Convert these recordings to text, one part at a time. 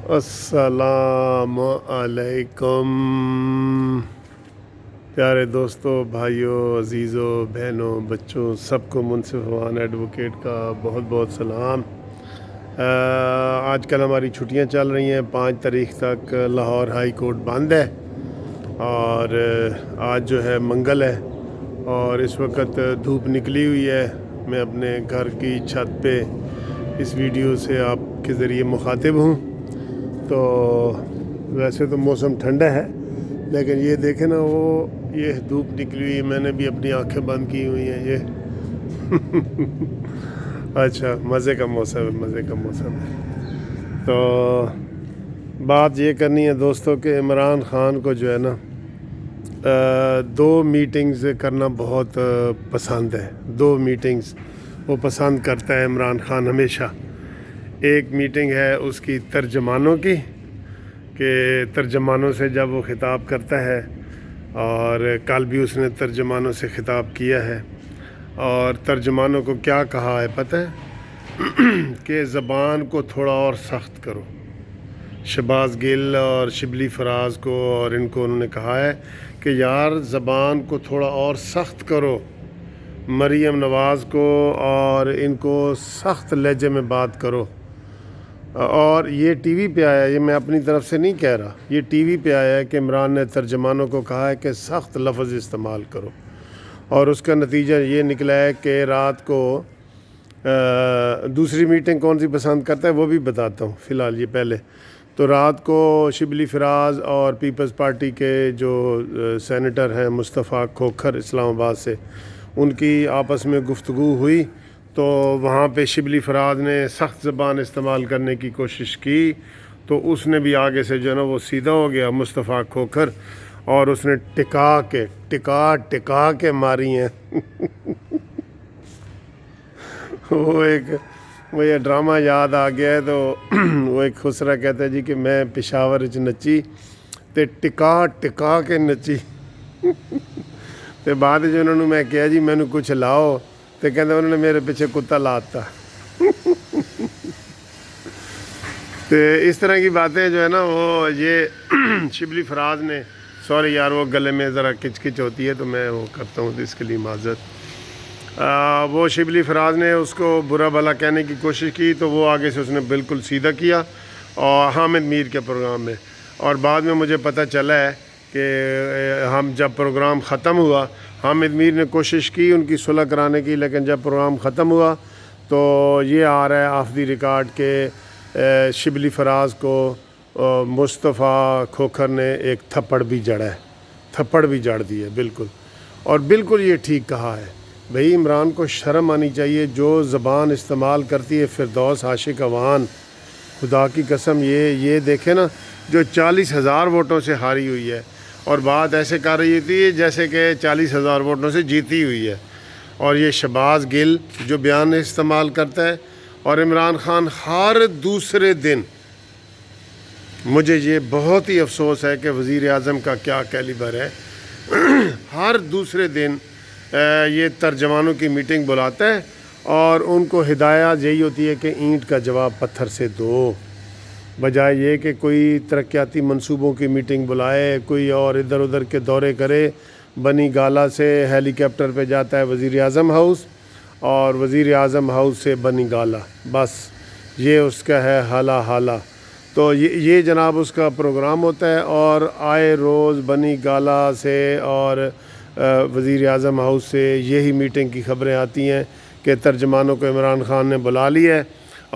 السلام علیکم پیارے دوستوں، بھائیوں، عزیزوں، بہنوں، بچوں، سب کو منصف عوان ایڈوکیٹ کا بہت بہت سلام۔ آج کل ہماری چھٹیاں چل رہی ہیں، 5 تاریخ تک لاہور ہائی کورٹ بند ہے اور آج جو ہے منگل ہے اور اس وقت دھوپ نکلی ہوئی ہے۔ میں اپنے گھر کی چھت پہ اس ویڈیو سے آپ کے ذریعے مخاطب ہوں۔ تو ویسے تو موسم ٹھنڈا ہے، لیکن یہ دیکھیں نا، یہ دھوپ نکلی ہوئی، میں نے بھی اپنی آنکھیں بند کی ہوئی ہیں۔ یہ اچھا، مزے کا موسم ہے۔ تو بات یہ کرنی ہے دوستوں کہ عمران خان کو جو ہے نا 2 میٹنگز کرنا بہت پسند ہے۔ 2 میٹنگز وہ پسند کرتا ہے عمران خان ہمیشہ۔ ایک میٹنگ ہے اس کی ترجمانوں کی، کہ ترجمانوں سے جب وہ خطاب کرتا ہے، اور کل بھی اس نے ترجمانوں سے خطاب کیا ہے، اور ترجمانوں کو کیا کہا ہے پتہ ہے؟ کہ زبان کو تھوڑا اور سخت کرو۔ شہباز گل اور شبلی فراز کو اور ان کو انہوں نے کہا ہے کہ یار زبان کو تھوڑا اور سخت کرو، مریم نواز کو اور ان کو سخت لہجے میں بات کرو۔ اور یہ ٹی وی پہ آیا ہے، یہ میں اپنی طرف سے نہیں کہہ رہا، یہ ٹی وی پہ آیا ہے کہ عمران نے ترجمانوں کو کہا ہے کہ سخت لفظ استعمال کرو، اور اس کا نتیجہ یہ نکلا ہے کہ رات کو دوسری میٹنگ کون سی پسند کرتا ہے وہ بھی بتاتا ہوں فی الحال۔ یہ پہلے تو رات کو شبلی فراز اور پیپلز پارٹی کے جو سینیٹر ہیں مصطفیٰ کھوکھر اسلام آباد سے، ان کی آپس میں گفتگو ہوئی، تو وہاں پہ شبلی فراز نے سخت زبان استعمال کرنے کی کوشش کی، تو اس نے بھی آگے سے جو ہے نا وہ سیدھا ہو گیا مصطفیٰ کھوکھر، اور اس نے ٹکا کے ماری ہیں۔ وہ یہ ڈرامہ یاد آ گیا ہے، تو وہ ایک خسرہ کہتا ہے جی کہ میں پشاور وچ نچی تے ٹکا کے نچی۔ تے بعد جو انہوں نے میں کہا جی مینوں کچھ لاؤ، تے کہتے انہوں نے میرے پیچھے کتا لاتا۔ تو اس طرح کی باتیں جو ہے نا وہ یہ شبلی فراز نے، سوری یار وہ گلے میں ذرا کچ ہوتی ہے تو میں وہ کرتا ہوں، تو اس کے لیے معذرت۔ وہ شبلی فراز نے اس کو برا بھلا کہنے کی کوشش کی، تو وہ آگے سے اس نے بالکل سیدھا کیا اور حامد میر کے پروگرام میں، اور بعد میں مجھے پتہ چلا ہے کہ ہم جب پروگرام ختم ہوا، حامد میر نے کوشش کی ان کی صلح کرانے کی، لیکن جب پروگرام ختم ہوا تو یہ آ رہا ہے آف دی ریکارڈ کہ شبلی فراز کو مصطفیٰ کھوکھر نے ایک تھپڑ بھی جڑ دی ہے بالکل، اور بالکل یہ ٹھیک کہا ہے۔ بھئی عمران کو شرم آنی چاہیے، جو زبان استعمال کرتی ہے فردوس عاشق اوان، خدا کی قسم یہ دیکھیں نا، جو 40,000 ووٹوں سے ہاری ہوئی ہے، اور بات ایسے کر رہی تھی جیسے کہ 40,000 ووٹوں سے جیتی ہوئی ہے، اور یہ شہباز گل جو بیان استعمال کرتا ہے، اور عمران خان ہر دوسرے دن، مجھے یہ بہت ہی افسوس ہے کہ وزیر اعظم کا کیا کیلیبر ہے، ہر دوسرے دن یہ ترجمانوں کی میٹنگ بلاتا ہے، اور ان کو ہدایت یہی ہوتی ہے کہ اینٹ کا جواب پتھر سے دو، بجائے یہ کہ کوئی ترقیاتی منصوبوں کی میٹنگ بلائے، کوئی اور ادھر ادھر کے دورے کرے۔ بنی گالا سے ہیلی کاپٹر پہ جاتا ہے وزیر اعظم ہاؤس، اور وزیر اعظم ہاؤس سے بنی گالا، بس یہ اس کا ہے حالہ۔ تو یہ جناب اس کا پروگرام ہوتا ہے، اور آئے روز بنی گالا سے اور وزیر اعظم ہاؤس سے یہی میٹنگ کی خبریں آتی ہیں کہ ترجمانوں کو عمران خان نے بلا لیا ہے،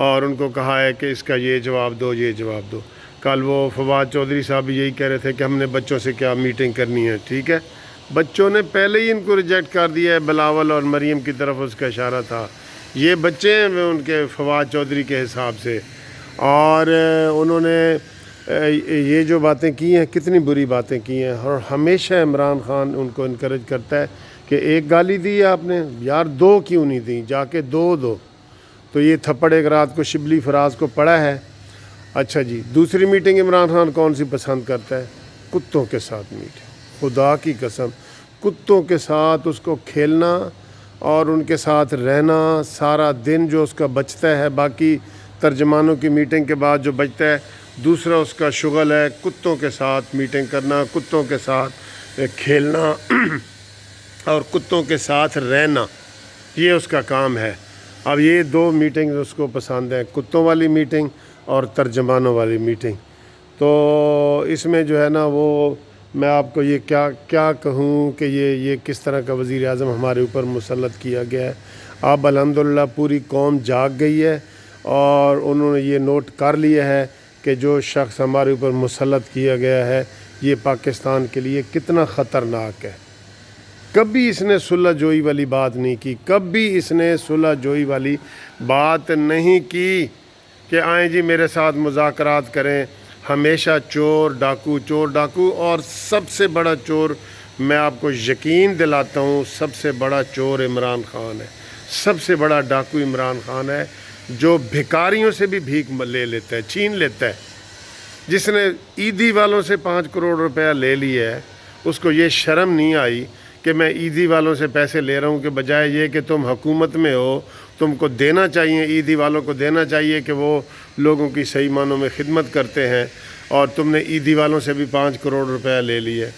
اور ان کو کہا ہے کہ اس کا یہ جواب دو۔ کل وہ فواد چودھری صاحب بھی یہی کہہ رہے تھے کہ ہم نے بچوں سے کیا میٹنگ کرنی ہے، ٹھیک ہے، بچوں نے پہلے ہی ان کو ریجیکٹ کر دیا ہے، بلاول اور مریم کی طرف اس کا اشارہ تھا، یہ بچے ہیں ان کے فواد چودھری کے حساب سے، اور انہوں نے یہ جو باتیں کی ہیں کتنی بری باتیں کی ہیں، اور ہمیشہ عمران خان ان کو انکریج کرتا ہے کہ ایک گالی دی ہے آپ نے، یار 2 کیوں نہیں دیں، جا کے 2 دو۔ تو یہ تھپڑ ایک رات کو شبلی فراز کو پڑا ہے۔ اچھا جی، دوسری میٹنگ عمران خان کون سی پسند کرتا ہے؟ کتوں کے ساتھ میٹنگ، خدا کی قسم، کتوں کے ساتھ اس کو کھیلنا اور ان کے ساتھ رہنا، سارا دن جو اس کا بچتا ہے، باقی ترجمانوں کی میٹنگ کے بعد جو بچتا ہے، دوسرا اس کا شغل ہے کتوں کے ساتھ میٹنگ کرنا، کتوں کے ساتھ کھیلنا اور کتوں کے ساتھ رہنا، یہ اس کا کام ہے۔ اب یہ دو میٹنگ اس کو پسند ہیں، کتوں والی میٹنگ اور ترجمانوں والی میٹنگ۔ تو اس میں جو ہے نا وہ میں آپ کو یہ کیا کہوں کہ یہ کس طرح کا وزیر اعظم ہمارے اوپر مسلط کیا گیا ہے۔ اب الحمدللہ پوری قوم جاگ گئی ہے اور انہوں نے یہ نوٹ کر لیا ہے کہ جو شخص ہمارے اوپر مسلط کیا گیا ہے یہ پاکستان کے لیے کتنا خطرناک ہے۔ کبھی اس نے صلح جوئی والی بات نہیں کی، کبھی اس نے صلح جوئی والی بات نہیں کی کہ آئیں جی میرے ساتھ مذاکرات کریں۔ ہمیشہ چور ڈاکو، اور سب سے بڑا چور میں آپ کو یقین دلاتا ہوں، سب سے بڑا چور عمران خان ہے، سب سے بڑا ڈاکو عمران خان ہے، جو بھکاریوں سے بھی بھیک لے لیتا ہے، چھین لیتا ہے۔ جس نے عیدی والوں سے 5 کروڑ روپیہ لے لیا ہے، اس کو یہ شرم نہیں آئی کہ میں عیدی والوں سے پیسے لے رہا ہوں، کہ بجائے یہ کہ تم حکومت میں ہو، تم کو دینا چاہیے، عیدی والوں کو دینا چاہیے کہ وہ لوگوں کی صحیح معنوں میں خدمت کرتے ہیں، اور تم نے عیدی والوں سے بھی 5 کروڑ روپیہ لے لیا ہے۔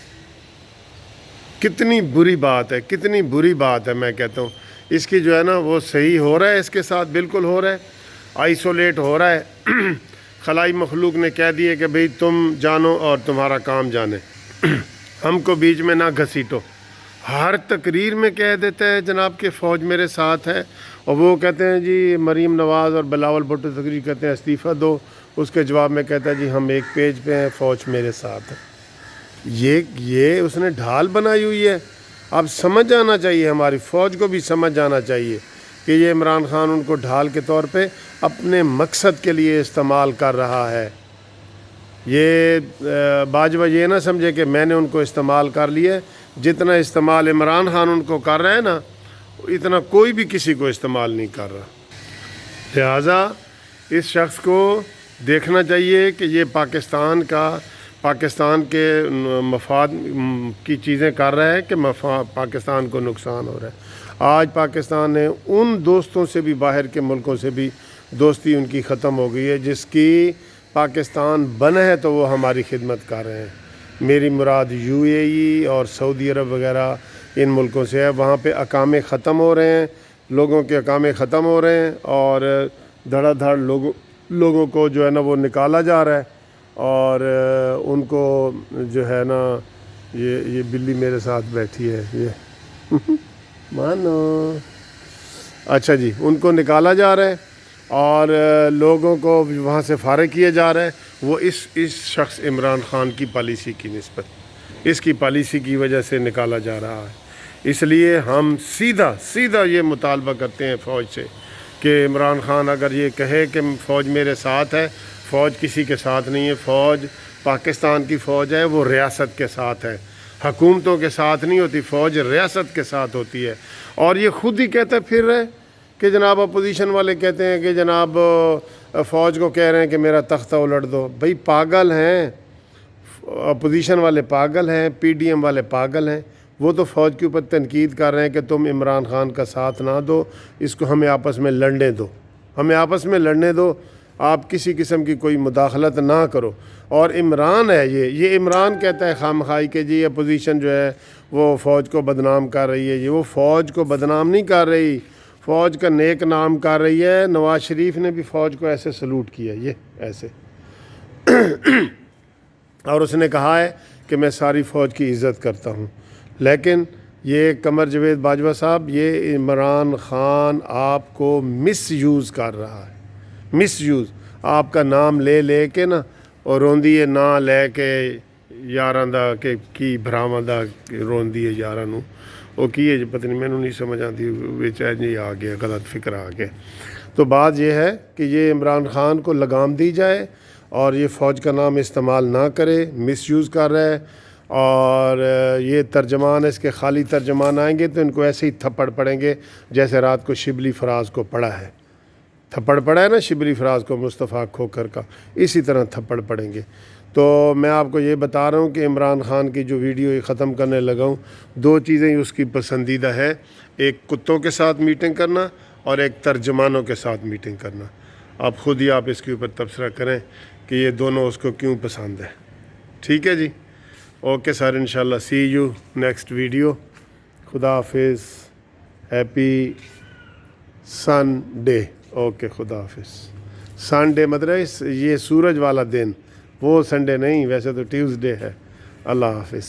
کتنی بری بات ہے، کتنی بری بات ہے۔ میں کہتا ہوں اس کی جو ہے نا وہ صحیح ہو رہا ہے، اس کے ساتھ بالکل ہو رہا ہے، آئسولیٹ ہو رہا ہے۔ خلائی مخلوق نے کہہ دیا کہ بھئی تم جانو اور تمہارا کام جانے، ہم کو بیچ میں نہ گھسیٹو۔ ہر تقریر میں کہہ دیتا ہے جناب کہ فوج میرے ساتھ ہے، اور وہ کہتے ہیں جی مریم نواز اور بلاول بھٹو تقریر کہتے ہیں استعفیٰ دو، اس کے جواب میں کہتا ہے جی ہم ایک پیج پہ ہیں، فوج میرے ساتھ ہے۔ یہ اس نے ڈھال بنائی ہوئی ہے۔ اب سمجھ آنا چاہیے، ہماری فوج کو بھی سمجھ آنا چاہیے کہ یہ عمران خان ان کو ڈھال کے طور پہ اپنے مقصد کے لیے استعمال کر رہا ہے۔ یہ باجوہ یہ نہ سمجھے کہ میں نے ان کو استعمال کر لیا، جتنا استعمال عمران خان ان کو کر رہا ہے نا، اتنا کوئی بھی کسی کو استعمال نہیں کر رہا۔ لہٰذا اس شخص کو دیکھنا چاہیے کہ یہ پاکستان کے مفاد کی چیزیں کر رہا ہے کہ پاکستان کو نقصان ہو رہا ہے۔ آج پاکستان نے ان دوستوں سے بھی، باہر کے ملکوں سے بھی دوستی ان کی ختم ہو گئی ہے، جس کی پاکستان بنا ہے تو وہ ہماری خدمت کر رہے ہیں۔ میری مراد UAE اور سعودی عرب وغیرہ ان ملکوں سے ہے۔ وہاں پہ اقامے ختم ہو رہے ہیں، لوگوں کے اقامے ختم ہو رہے ہیں، اور دھڑا دھڑ لوگوں کو جو ہے نا وہ نکالا جا رہا ہے، اور ان کو جو ہے نا یہ بلی میرے ساتھ بیٹھی ہے، یہ مانو، اچھا جی، ان کو نکالا جا رہا ہے اور لوگوں کو وہاں سے فارغ کیا جا رہا ہے۔ وہ اس شخص عمران خان کی پالیسی کی نسبت، اس کی پالیسی کی وجہ سے نکالا جا رہا ہے۔ اس لیے ہم سیدھا یہ مطالبہ کرتے ہیں فوج سے کہ عمران خان اگر یہ کہے کہ فوج میرے ساتھ ہے، فوج کسی کے ساتھ نہیں ہے۔ فوج پاکستان کی فوج ہے، وہ ریاست کے ساتھ ہے، حکومتوں کے ساتھ نہیں ہوتی، فوج ریاست کے ساتھ ہوتی ہے۔ اور یہ خود ہی کہتا پھر رہے کہ جناب اپوزیشن والے کہتے ہیں کہ جناب فوج کو کہہ رہے ہیں کہ میرا تختہ الٹ دو۔ بھئی پاگل ہیں، اپوزیشن والے پاگل ہیں، PDM والے پاگل ہیں۔ وہ تو فوج کے اوپر تنقید کر رہے ہیں کہ تم عمران خان کا ساتھ نہ دو، اس کو ہمیں آپس میں لڑنے دو، ہمیں آپس میں لڑنے دو، آپ کسی قسم کی کوئی مداخلت نہ کرو۔ اور عمران ہے یہ عمران کہتا ہے خامخواہی کہ جی اپوزیشن جو ہے وہ فوج کو بدنام کر رہی ہے۔ یہ وہ فوج کو بدنام نہیں کر رہی، فوج کا نیک نام کر رہی ہے۔ نواز شریف نے بھی فوج کو ایسے سلوٹ کیا، یہ ایسے اور اس نے کہا ہے کہ میں ساری فوج کی عزت کرتا ہوں۔ لیکن یہ قمر جاوید باجوہ صاحب، یہ عمران خان آپ کو مس یوز کر رہا ہے، مس یوز، آپ کا نام لے کے نا، اور روندی ہے نا لے کے یاراں دا کہ کی بھراواں دا روندی ہے یاراں نو، وہ کی ہے پتہ نہیں، مینوں نہیں سمجھ آتی، جی آ گیا غلط فکر آ گیا۔ تو بات یہ ہے کہ یہ عمران خان کو لگام دی جائے اور یہ فوج کا نام استعمال نہ کرے، مس یوز کر رہا ہے۔ اور یہ ترجمان، اس کے خالی ترجمان آئیں گے تو ان کو ایسے ہی تھپڑ پڑیں گے جیسے رات کو شبلی فراز کو پڑا ہے، تھپڑ پڑا ہے نا شبلی فراز کو مصطفیٰ کھوکھر کا، اسی طرح تھپڑ پڑیں گے۔ تو میں آپ کو یہ بتا رہا ہوں کہ عمران خان کی جو ویڈیو یہ ختم کرنے لگا ہوں، دو چیزیں اس کی پسندیدہ ہے، ایک کتوں کے ساتھ میٹنگ کرنا اور ایک ترجمانوں کے ساتھ میٹنگ کرنا۔ آپ خود ہی آپ اس کے اوپر تبصرہ کریں کہ یہ دونوں اس کو کیوں پسند ہے. ٹھیک ہے جی. اوکے سر, انشاءاللہ سی یو نیکسٹ ویڈیو. خدا حافظ. Happy Sunday. اوکے خدا حافظ. سنڈے مطلب یہ سورج والا دن, وہ سنڈے نہیں, ویسے تو ٹیوزڈے ہے. اللہ حافظ.